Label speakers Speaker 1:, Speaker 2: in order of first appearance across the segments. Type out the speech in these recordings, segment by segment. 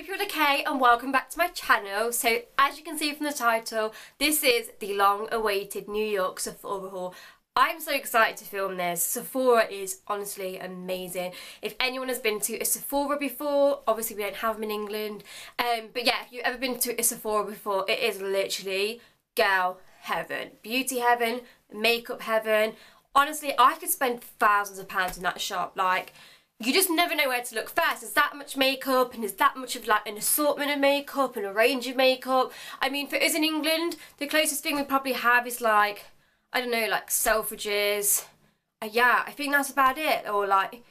Speaker 1: hope you're okay and welcome back to my channel. So as you can see from the title, this is the long-awaited New York Sephora haul. I'm so excited to film this. Sephora is honestly amazing. If anyone has been to a Sephora before, obviously we don't have them in England, but yeah, if you've ever been to a Sephora before, it is literally girl heaven, beauty heaven, makeup heaven. Honestly, I could spend thousands of pounds in that shop. Like, you just never know where to look first. There's that much makeup and there's that much of like an assortment of makeup and a range of makeup. I mean, for us in England, the closest thing we probably have is like, I don't know, like Selfridges. Yeah, I think that's about it. Or like,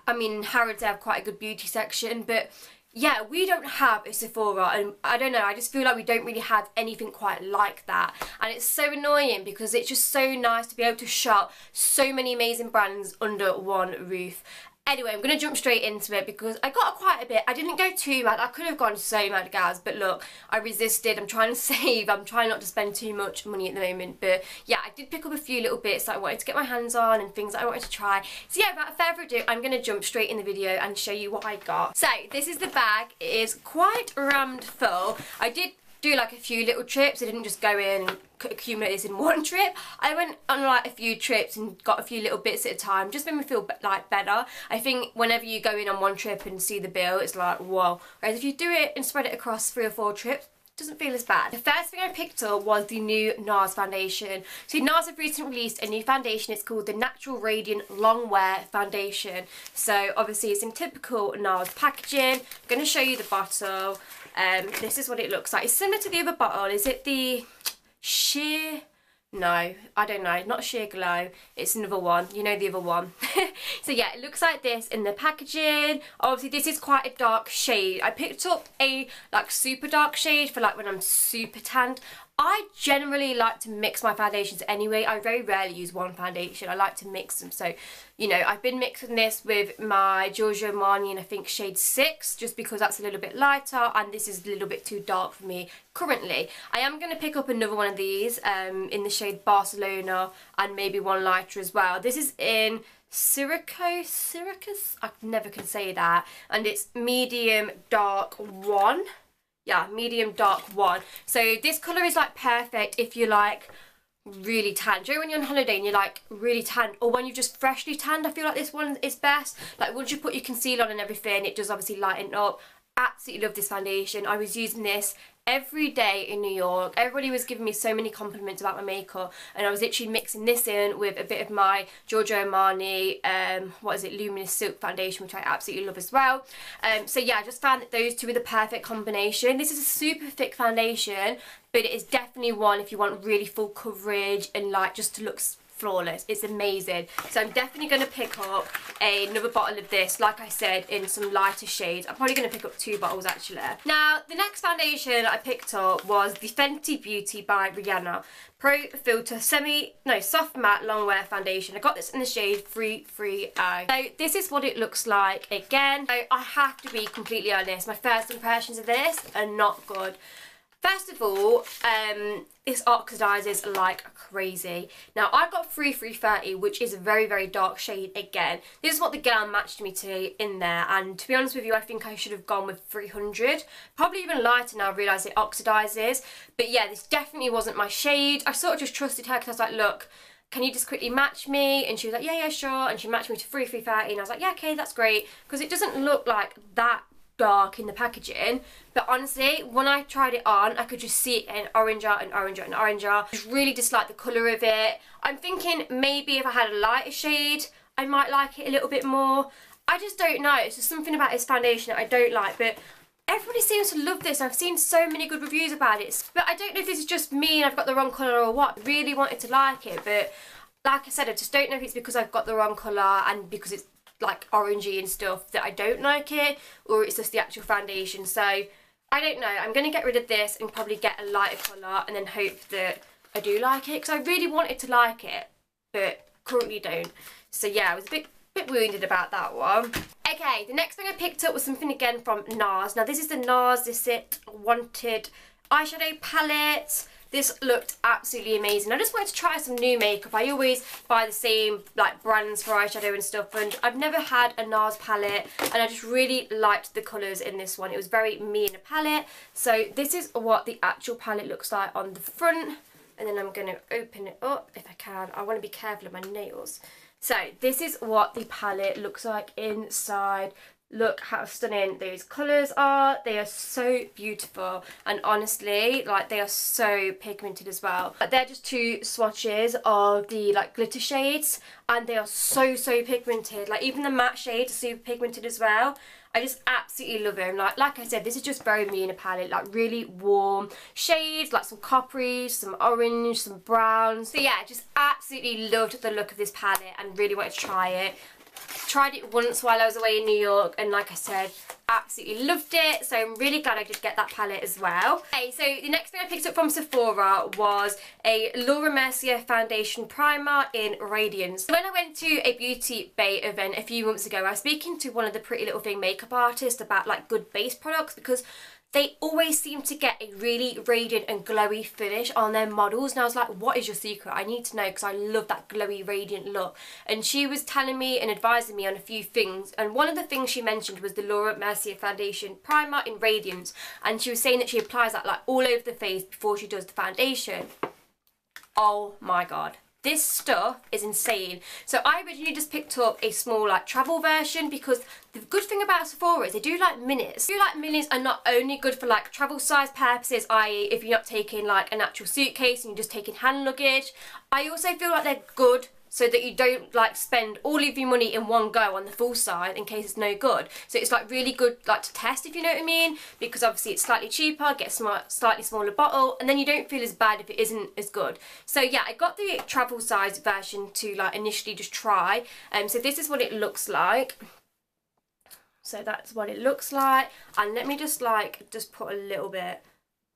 Speaker 1: I mean, Harrods have quite a good beauty section, but yeah, we don't have a Sephora, and I don't know, I just feel like we don't really have anything quite like that, and it's so annoying because it's just so nice to be able to shop so many amazing brands under one roof. Anyway, I'm going to jump straight into it because I got quite a bit. I didn't go too mad. I could have gone so mad, guys, but look, I resisted. I'm trying to save. I'm trying not to spend too much money at the moment. But yeah, I did pick up a few little bits that I wanted to get my hands on and things that I wanted to try. So yeah, without further ado, I'm going to jump straight in the video and show you what I got. So this is the bag. It is quite rammed full. I did do like a few little trips. I didn't just go in and accumulate this in one trip. I went on like a few trips and got a few little bits at a time. Just made me feel like better. I think whenever you go in on one trip and see the bill, it's like, whoa. Whereas if you do it and spread it across 3 or 4 trips, it doesn't feel as bad. The first thing I picked up was the new NARS foundation. So NARS have recently released a new foundation. It's called the Natural Radiant Long Wear Foundation. So obviously it's in typical NARS packaging. I'm going to show you the bottle. This is what it looks like. It's similar to the other bottle. Is it the Sheer? No, I don't know. Not Sheer Glow. It's another one. You know the other one. So yeah, it looks like this in the packaging. Obviously, this is quite a dark shade. I picked up a like super dark shade for like when I'm super tanned. I generally like to mix my foundations anyway. I very rarely use one foundation. I like to mix them. So, you know, I've been mixing this with my Giorgio Armani in I think shade 6, just because that's a little bit lighter and this is a little bit too dark for me currently. I am going to pick up another one of these in the shade Barcelona and maybe one lighter as well. This is in Syracuse? I never can say that. And it's medium dark 1. Yeah, medium dark 1. So this colour is like perfect if you're like really tanned. Do you know when you're on holiday and you're like really tanned, or when you've just freshly tanned? I feel like this one is best. Like once you put your concealer on and everything, it does obviously lighten up. Absolutely love this foundation. I was using this every day in New York. Everybody was giving me so many compliments about my makeup, and I was literally mixing this in with a bit of my Giorgio Armani what is it, Luminous Silk foundation, which I absolutely love as well. So yeah, I just found that those two are the perfect combination. This is a super thick foundation, but it is definitely one if you want really full coverage and like just to look flawless. It's amazing. So I'm definitely going to pick up another bottle of this, like I said, in some lighter shades. I'm probably going to pick up 2 bottles actually. Now, the next foundation I picked up was the Fenty Beauty by Rihanna Pro Filter Soft Matte Long Wear Foundation. I got this in the shade 330. So this is what it looks like again. So I have to be completely honest, my first impressions of this are not good. First of all, this oxidizes like crazy. Now, I got 330, which is a very, very dark shade again. This is what the girl matched me to in there, and to be honest with you, I think I should have gone with 300. Probably even lighter now, I realise it oxidizes. But yeah, this definitely wasn't my shade. I sort of just trusted her because I was like, look, can you just quickly match me? And she was like, yeah, sure. And she matched me to 330, and I was like, yeah, okay, that's great. Because it doesn't look like that dark in the packaging, but honestly when I tried it on I could just see it in oranger and oranger and oranger. I just really dislike the colour of it. I'm thinking maybe if I had a lighter shade I might like it a little bit more. I just don't know, it's just something about this foundation that I don't like, but everybody seems to love this. I've seen so many good reviews about it, but I don't know if this is just me and I've got the wrong colour or what. I really wanted to like it, but like I said, I just don't know if it's because I've got the wrong colour and because it's like orangey and stuff that I don't like it, or it's just the actual foundation. So I don't know, I'm going to get rid of this and probably get a lighter colour and then hope that I do like it, because I really wanted to like it but currently don't. So yeah, I was a bit wounded about that one. Okay, the next thing I picked up was something again from NARS. Now this is the NARS This It Wanted eyeshadow palette. this looked absolutely amazing. I just wanted to try some new makeup. I always buy the same like brands for eyeshadow and stuff, and I've never had a NARS palette, and I just really liked the colours in this one. It was very me in a palette. So this is what the actual palette looks like on the front, and then I'm going to open it up if I can. I want to be careful of my nails. So this is what the palette looks like inside. Look how stunning those colours are. They are so beautiful, and honestly, like, they are so pigmented as well. But they're just two swatches of the like glitter shades, and they are so pigmented. Like, even the matte shades are super pigmented as well. I just absolutely love them. Like I said, this is just very me in a palette, like really warm shades, like some copperies, some orange, some browns. So yeah, just absolutely loved the look of this palette and really wanted to try it. Tried it once while I was away in New York, and like I said, absolutely loved it. So I'm really glad I did get that palette as well. Okay, so the next thing I picked up from Sephora was a Laura Mercier foundation primer in Radiance. When I went to a Beauty Bay event a few months ago, I was speaking to one of the Pretty Little Thing makeup artists about like good base products, because they always seem to get a really radiant and glowy finish on their models, and I was like, what is your secret? I need to know, because I love that glowy radiant look. And she was telling me and advising me on a few things, and one of the things she mentioned was the Laura Mercier foundation primer in Radiance, and she was saying that she applies that like all over the face before she does the foundation. Oh my god, this stuff is insane. So I originally just picked up a small like travel version, because the good thing about Sephora is they do like minis. Minis are not only good for like travel size purposes, i.e. if you're not taking like an actual suitcase and you're just taking hand luggage. I also feel like they're good so that you don't like spend all of your money in one go on the full size in case it's no good. So it's like really good like to test, if you know what I mean, because obviously it's slightly cheaper, get a slightly smaller bottle, and then you don't feel as bad if it isn't as good. So yeah, I got the travel size version to like initially just try. So this is what it looks like. So that's what it looks like, and let me just put a little bit.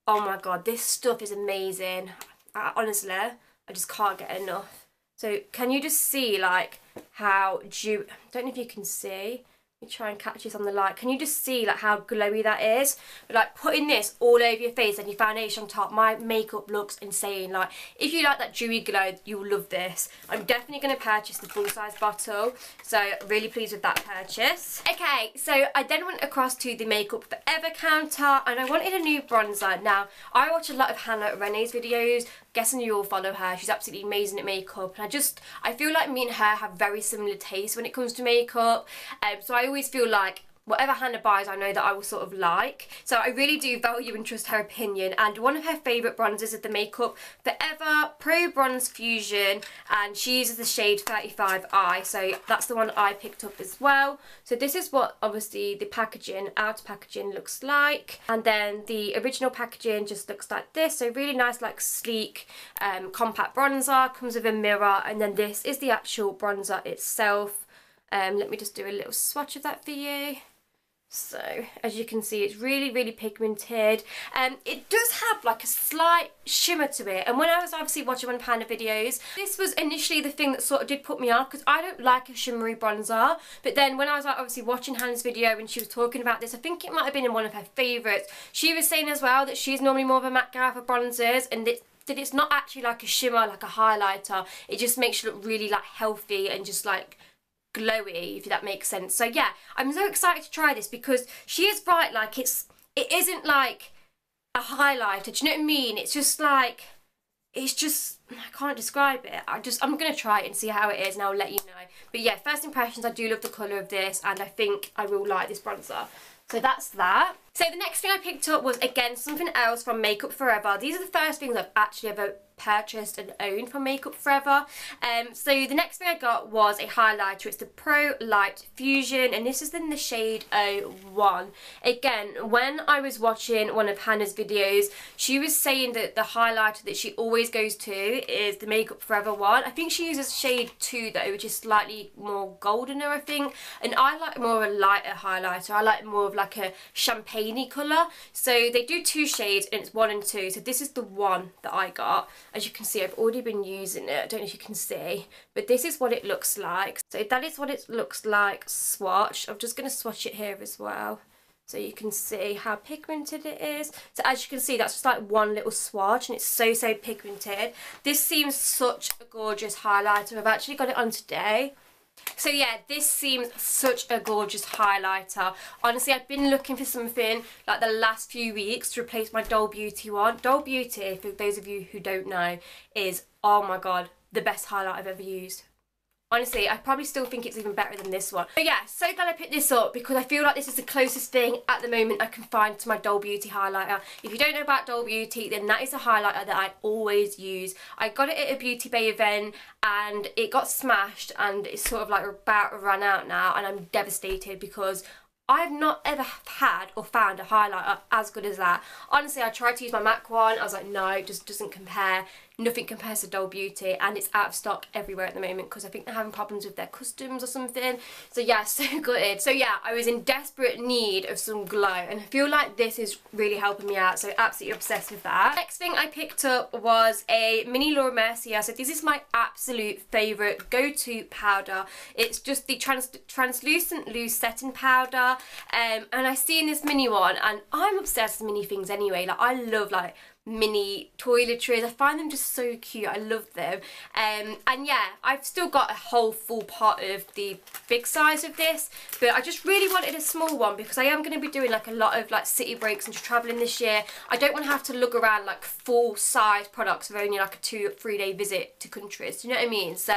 Speaker 1: Oh my god, this stuff is amazing. Honestly, I just can't get enough. So can you just see like how dewy, I don't know if you can see, let me try and catch this on the light. Can you just see like how glowy that is? But like putting this all over your face and your foundation on top, my makeup looks insane. Like if you like that dewy glow, you'll love this. I'm definitely going to purchase the full size bottle, so really pleased with that purchase. Okay, so I then went across to the Makeup Forever counter, and I wanted a new bronzer. Now I watch a lot of Hannah Renee's videos, guessing you all follow her. She's absolutely amazing at makeup, and I feel like me and her have very similar tastes when it comes to makeup. So I always feel like whatever Hannah buys, I know that I will sort of like. So I really do value and trust her opinion. And one of her favourite bronzers is the Makeup Forever Pro Bronze Fusion, and she uses the shade 35i. So that's the one I picked up as well. So this is what obviously the packaging, outer packaging, looks like. And then the original packaging just looks like this. So really nice, like sleek, compact bronzer. Comes with a mirror, and then this is the actual bronzer itself. Let me just do a little swatch of that for you. So as you can see, it's really pigmented. It does have like a slight shimmer to it, and when I was obviously watching one of Hannah videos, this was initially the thing that sort of did put me off, because I don't like a shimmery bronzer. But then when I was like obviously watching Hannah's video and she was talking about this, I think it might have been in one of her favourites, she was saying as well that she's normally more of a matte gal for bronzers, and that it's not actually like a shimmer, like a highlighter. It just makes you look really like healthy and just like glowy, if that makes sense. So yeah, I'm so excited to try this, because she is right, like it isn't like a highlighter, do you know what I mean? It's just like, it's just, I can't describe it. I'm gonna try it and see how it is, and I'll let you know. But yeah, first impressions, I do love the colour of this, and I think I will like this bronzer. So that's that. So the next thing I picked up was, again, something else from Makeup Forever. These are the first things I've actually ever purchased and owned from Makeup Forever. So the next thing I got was a highlighter. It's the Pro Light Fusion, and this is in the shade 01. Again, when I was watching one of Hannah's videos, she was saying that the highlighter that she always goes to is the Makeup Forever one. I think she uses shade 2 though, which is slightly more goldener, I think, and I like more of a lighter highlighter. I like more of like a champagne colour. So they do 2 shades, and it's 1 and 2. So this is the one that I got. As you can see, I've already been using it. I don't know if you can see, but this is what it looks like. So that is what it looks like swatched. I'm just going to swatch it here as well. so you can see how pigmented it is. So as you can see, that's just like one little swatch and it's so pigmented. This seems such a gorgeous highlighter. I've actually got it on today. So yeah, this seems such a gorgeous highlighter. Honestly, I've been looking for something like the last few weeks to replace my Doll Beauty one. Doll Beauty, for those of you who don't know, is, oh my god, the best highlight I've ever used. Honestly, I probably still think it's even better than this one. But yeah, so glad I picked this up because I feel like this is the closest thing at the moment I can find to my Doll Beauty highlighter. If you don't know about Doll Beauty, then that is a highlighter that I always use. I got it at a Beauty Bay event and it got smashed and it's sort of like about to run out now, and I'm devastated because I've not ever had or found a highlighter as good as that. Honestly, I tried to use my MAC one. I was like, no, it just doesn't compare. Nothing compares to Doll Beauty, and it's out of stock everywhere at the moment because I think they're having problems with their customs or something. So yeah, so good. So yeah, I was in desperate need of some glow, and I feel like this is really helping me out, so absolutely obsessed with that. Next thing I picked up was a mini Laura Mercier. So this is my absolute favourite go-to powder. It's just the translucent loose setting powder, and I seen this mini one, and I'm obsessed with mini things anyway. Like, I love like mini toiletries. I find them just so cute. I love them. And yeah, I've still got a whole full pot of the big size of this, but I just really wanted a small one because I am going to be doing like a lot of like city breaks and just travelling this year. I don't want to have to look around like full size products for only like a 2-3 day visit to countries. Do you know what I mean? So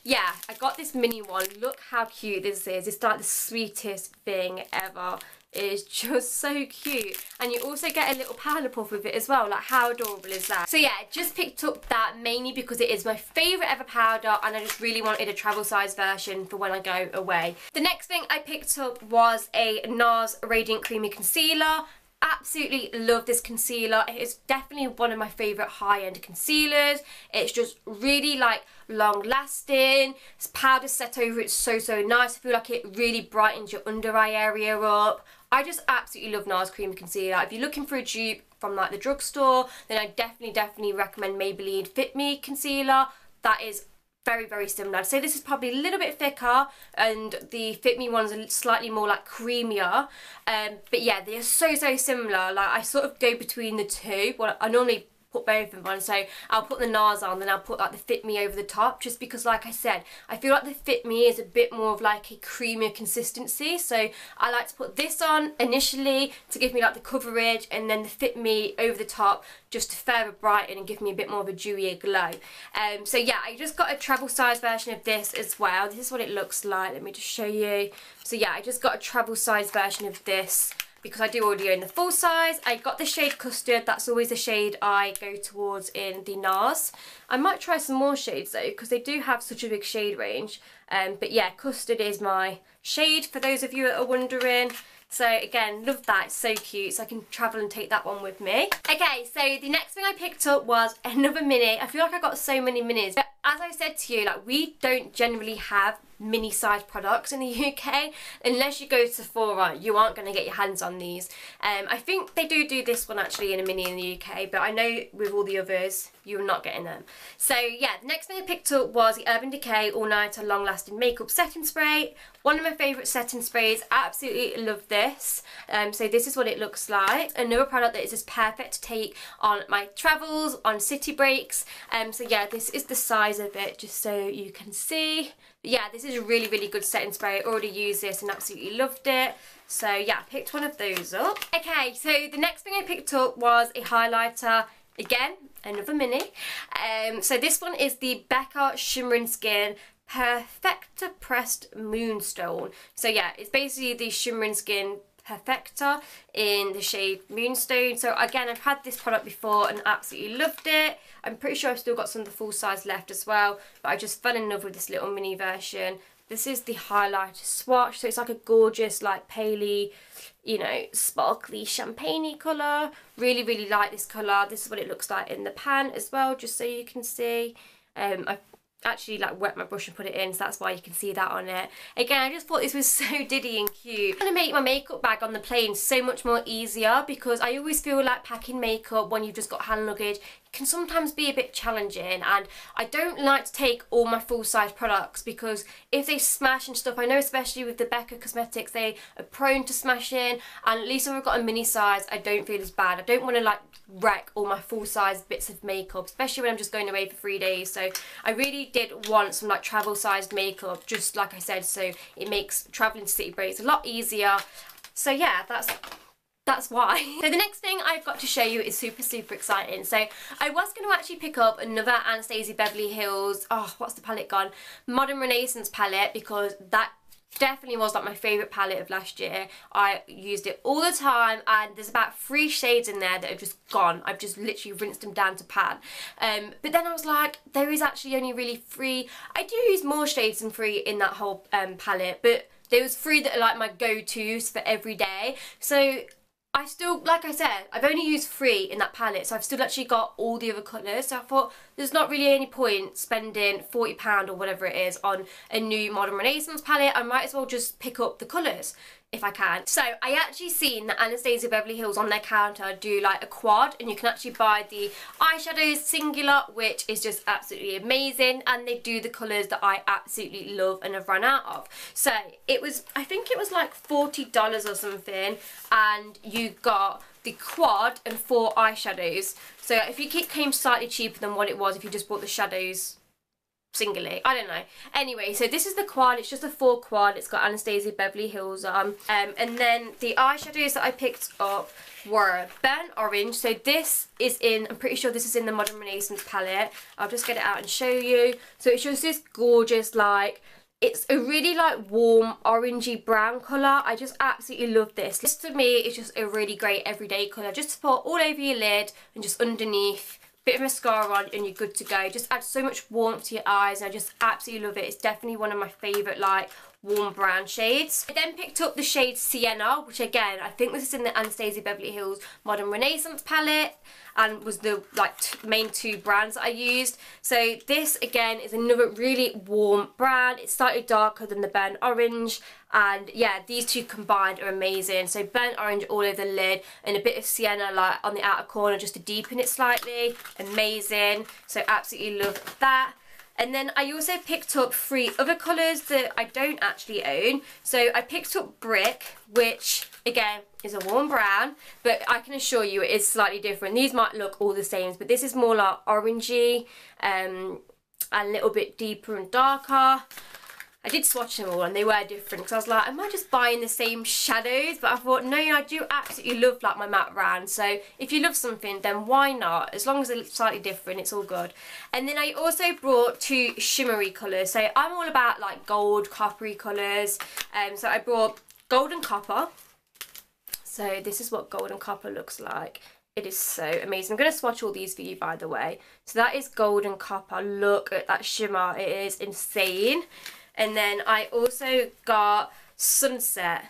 Speaker 1: yeah, I got this mini one. Look how cute this is. It's like the sweetest thing ever. It is just so cute, and you also get a little powder puff with it as well. Like, how adorable is that? So yeah, I just picked up that mainly because it is my favourite ever powder, and I just really wanted a travel size version for when I go away. The next thing I picked up was a NARS Radiant Creamy Concealer. Absolutely love this concealer. It is definitely one of my favourite high-end concealers. It's just really like long lasting. This powder set over it's so nice. I feel like it really brightens your under eye area up. I just absolutely love NARS Creamy Concealer. If you're looking for a dupe from like the drugstore, then I definitely recommend Maybelline Fit Me Concealer. That is very similar. I'd say this is probably a little bit thicker, and the Fit Me one's slightly more like creamier. But yeah, they are so similar. Like, I sort of go between the two. Well, I normally put both of them on, so I'll put the NARS on, then I'll put like the Fit Me over the top, just because, like I said, I feel like the Fit Me is a bit more of like a creamier consistency, so I like to put this on initially to give me like the coverage, and then the Fit Me over the top just to further brighten and give me a bit more of a dewier glow. So yeah, I just got a travel size version of this as well. This is what it looks like. Let me just show you. So yeah, I just got a travel size version of this because I do already own the full size. I got the shade Custard. That's always the shade I go towards in the NARS. I might try some more shades though, because they do have such a big shade range. But yeah, Custard is my shade for those of you that are wondering. So again, love that. It's so cute, so I can travel and take that one with me. Okay, so the next thing I picked up was another mini. I feel like I got so many minis. But as I said to you, like, we don't generally have mini size products in the UK. Unless you go to Sephora, you aren't going to get your hands on these. I think they do this one actually in a mini in the UK, but I know with all the others you're not getting them. So yeah, the next thing I picked up was the Urban Decay All Nighter Long Lasting Makeup Setting Spray. One of my favourite setting sprays. Absolutely love this. So this is what it looks like. Another product that is just perfect to take on my travels, on city breaks. So yeah, this is the size of it, just so you can see. But yeah, this is a really good setting spray. I already used this and absolutely loved it. So yeah, I picked one of those up. Okay, so the next thing I picked up was a highlighter. Again, another mini. So this one is the Becca Shimmering Skin Perfecta Pressed Moonstone. So yeah, it's basically the Shimmering Skin Perfecta in the shade Moonstone. So again, I've had this product before and absolutely loved it. I'm pretty sure I've still got some of the full size left as well, but I just fell in love with this little mini version. This is the highlighter swatch, so it's like a gorgeous, like paley, you know, sparkly champagne-y colour. Really like this colour. This is what it looks like in the pan as well, just so you can see. I've actually like wet my brush and put it in, so that's why you can see that on it. Again, I just thought this was so diddy and cute. I'm going to make my makeup bag on the plane so much more easier, because I always feel like packing makeup when you've just got hand luggage can sometimes be a bit challenging, and I don't like to take all my full size products because if they smash and stuff, I know especially with the Becca Cosmetics they are prone to smashing, and at least if I've got a mini size I don't feel as bad. I don't want to like wreck all my full size bits of makeup, especially when I'm just going away for 3 days. So I really did want some like travel sized makeup, just like I said, so it makes traveling to city breaks a lot easier. So yeah, that's why. So the next thing I've got to show you is super exciting. So I was going to actually pick up another Anastasia Beverly Hills, oh what's the palette gone, Modern Renaissance palette, because that definitely was like my favourite palette of last year. I used it all the time, and there's about 3 shades in there that have just gone. I've just literally rinsed them down to pan. But then I was like, there is actually only really 3. I do use more shades than 3 in that whole palette, but there was 3 that are like my go-tos for every day. So I still, like I said, I've only used 3 in that palette, so I've still actually got all the other colours. So I thought there's not really any point spending £40 or whatever it is on a new Modern Renaissance palette. I might as well just pick up the colours if I can. So I actually seen that Anastasia Beverly Hills on their counter do like a quad, and you can actually buy the eyeshadows singular, which is just absolutely amazing, and they do the colours that I absolutely love and have run out of. So it was, I think it was like $40 or something, and you got the quad and 4 eyeshadows. So if you came slightly cheaper than what it was if you just bought the shadows singly, I don't know. Anyway, so this is the quad. It's just a 4 quad. It's got Anastasia Beverly Hills on. And then the eyeshadows that I picked up were burnt orange. So this is in, I'm pretty sure this is in the Modern Renaissance palette. I'll just get it out and show you. So it's just this gorgeous, like, it's a really like warm orangey brown colour. I just absolutely love this. This to me is just a really great everyday colour, just to put all over your lid and just underneath. Bit of mascara on and you're good to go. Just adds so much warmth to your eyes. I just absolutely love it. It's definitely one of my favourite like warm brown shades. I then picked up the shade Sienna, which again I think this is in the Anastasia Beverly Hills Modern Renaissance palette, and was the like main 2 brands that I used. So this again is another really warm brown. It's slightly darker than the burnt orange, and yeah, these 2 combined are amazing. So burnt orange all over the lid and a bit of sienna like on the outer corner just to deepen it slightly. Amazing. So absolutely love that. And then I also picked up 3 other colours that I don't actually own. So I picked up Brick, which again is a warm brown, but I can assure you it is slightly different. These might look all the same, but this is more like orangey, a little bit deeper and darker. I did swatch them all and they were different, because I was like, am I just buying the same shadows? But I thought, no, I do absolutely love like my matte brown. So if you love something, then why not? As long as it's slightly different, it's all good. And then I also brought 2 shimmery colours. So I'm all about like gold, coppery colours. So I brought gold and copper. So this is what gold and copper looks like. It is so amazing. I'm going to swatch all these for you, by the way. So that is gold and copper. Look at that shimmer. It is insane. And then I also got Sunset.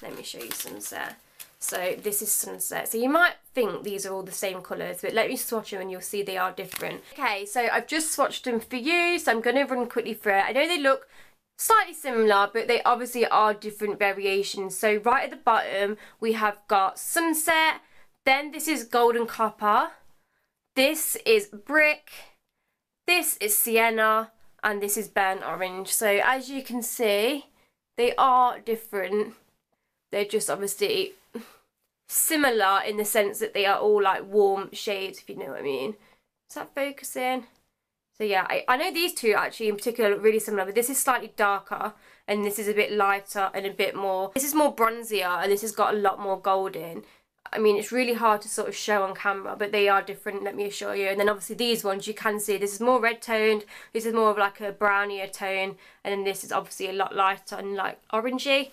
Speaker 1: Let me show you Sunset. So this is Sunset. So you might think these are all the same colours, but let me swatch them and you'll see they are different. Okay, so I've just swatched them for you, so I'm going to run quickly through it. I know they look slightly similar, but they obviously are different variations. So right at the bottom, we have got Sunset. Then this is Golden Copper. This is Brick. This is Sienna. And this is burnt orange. So as you can see, they are different. They're just obviously similar in the sense that they are all like warm shades, if you know what I mean. Is that focusing? So yeah, I know these 2 actually in particular look really similar, but this is slightly darker and this is a bit lighter and a bit more, this is more bronzier and this has got a lot more gold in. I mean, it's really hard to sort of show on camera, but they are different, let me assure you. And then obviously these ones, you can see this is more red toned, this is more of like a brownier tone, and then this is obviously a lot lighter and like orangey.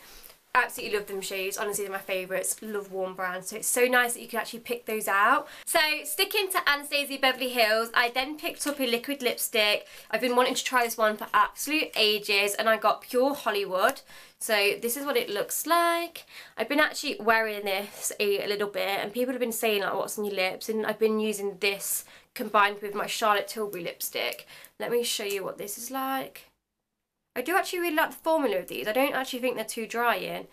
Speaker 1: Absolutely love them shades, honestly they're my favourites. Love warm browns, so it's so nice that you can actually pick those out. So sticking to Anastasia Beverly Hills, I then picked up a liquid lipstick. I've been wanting to try this one for absolute ages, and I got Pure Hollywood. So this is what it looks like. I've been actually wearing this a little bit, and people have been saying like, what's on your lips, and I've been using this combined with my Charlotte Tilbury lipstick. Let me show you what this is like. I do actually really like the formula of these. I don't actually think they're too drying.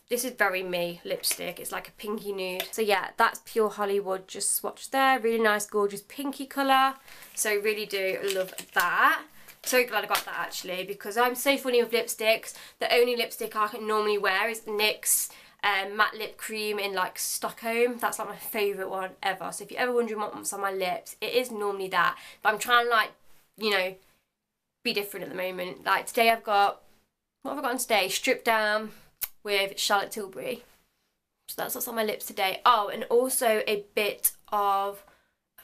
Speaker 1: This is very me lipstick. It's like a pinky nude. So yeah, that's Pure Hollywood just swatched there. Really nice, gorgeous pinky colour. So really do love that. So glad I got that actually, because I'm so funny with lipsticks. The only lipstick I can normally wear is NYX matte lip cream in like Stockholm. That's like my favourite one ever. So if you're ever wondering what's on my lips, it is normally that. But I'm trying to like, you know, be different at the moment. Like today I've got, what have I got on today? Stripped Down with Charlotte Tilbury. So that's what's on my lips today. Oh, and also a bit of,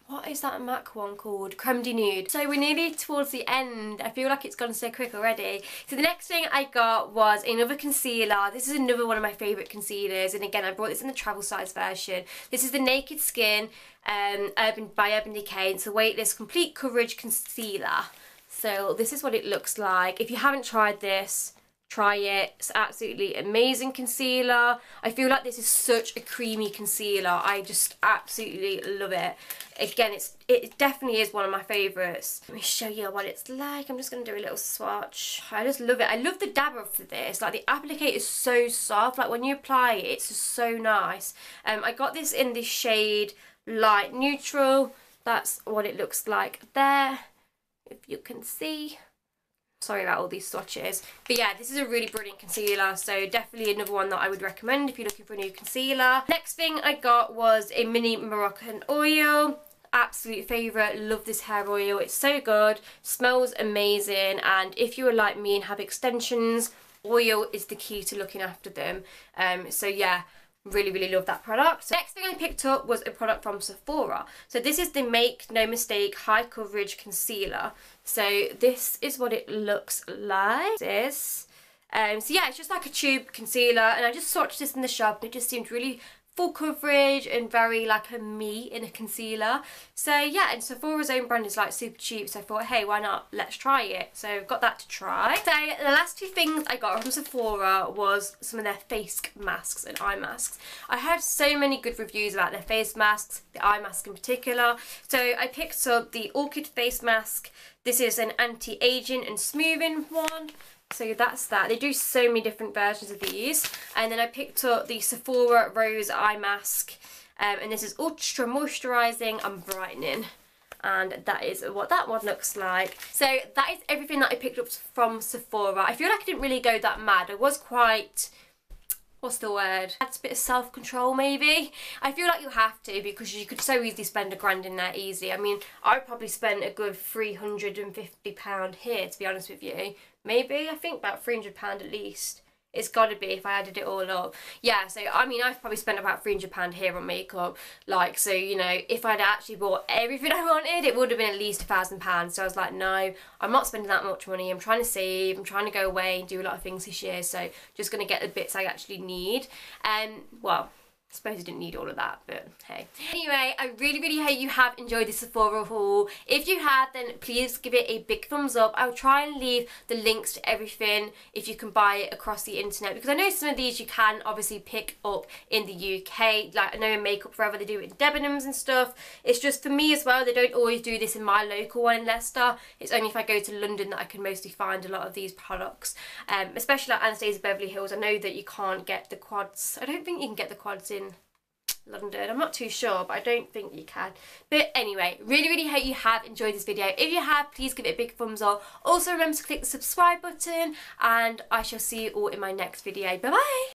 Speaker 1: what is that MAC one called? Creme de Nude. So we're nearly towards the end. I feel like it's gone so quick already. So the next thing I got was another concealer. This is another one of my favourite concealers. And again, I brought this in the travel size version. This is the Naked Skin by Urban Decay. It's a weightless complete coverage concealer. So this is what it looks like. If you haven't tried this, try it. It's absolutely amazing concealer. I feel like this is such a creamy concealer. I just absolutely love it. Again, it definitely is one of my favourites. Let me show you what it's like. I'm just going to do a little swatch. I just love it. I love the dabber for this. Like the applicator is so soft. Like when you apply it, it's just so nice. I got this in the shade Light Neutral. That's what it looks like there, if you can see. Sorry about all these swatches. But yeah, this is a really brilliant concealer. So definitely another one that I would recommend if you're looking for a new concealer. Next thing I got was a mini Moroccan oil. Absolute favourite. Love this hair oil. It's so good. Smells amazing. And if you are like me and have extensions, oil is the key to looking after them. So yeah, really love that product. Next thing I picked up was a product from Sephora. So this is the Make No Mistake High Coverage Concealer. So this is what it looks like. So yeah, it's just like a tube concealer, and I just swatched this in the shop and it just seemed really full coverage and very like a me in a concealer. So yeah, and Sephora's own brand is like super cheap, so I thought, hey, why not, let's try it. So I've got that to try. So the last two things I got from Sephora was some of their face masks and eye masks. I heard so many good reviews about their face masks, the eye mask in particular. So I picked up the Orchid face mask. This is an anti-aging and smoothing one. So that's that. They do so many different versions of these. And then I picked up the Sephora Rose Eye Mask. And this is ultra moisturising and brightening. And that is what that one looks like. So that is everything that I picked up from Sephora. I feel like I didn't really go that mad. I was quite, what's the word? That's a bit of self-control maybe. I feel like you have to, because you could so easily spend £1 in there easy. I mean, I probably spent a good £350 here, to be honest with you. Maybe, I think about £300 at least. It's got to be if I added it all up. Yeah, so I mean, I've probably spent about £300 here on makeup. Like, so, you know, if I'd actually bought everything I wanted, it would have been at least £1,000. So I was like, no, I'm not spending that much money. I'm trying to save. I'm trying to go away and do a lot of things this year. So just going to get the bits I actually need. And, well, I suppose I didn't need all of that, but hey. Anyway, I really hope you have enjoyed this Sephora haul. If you have, then please give it a big thumbs up. I'll try and leave the links to everything if you can buy it across the internet, because I know some of these you can obviously pick up in the UK. Like I know in Makeup Forever they do it in Debenhams and stuff. It's just for me as well, they don't always do this in my local one in Leicester. It's only if I go to London that I can mostly find a lot of these products. Especially like Anastasia Beverly Hills. I know that you can't get the quads. I don't think you can get the quads in London. I'm not too sure, but I don't think you can. But anyway, really hope you have enjoyed this video. If you have, please give it a big thumbs up. Also remember to click the subscribe button, and I shall see you all in my next video. Bye bye.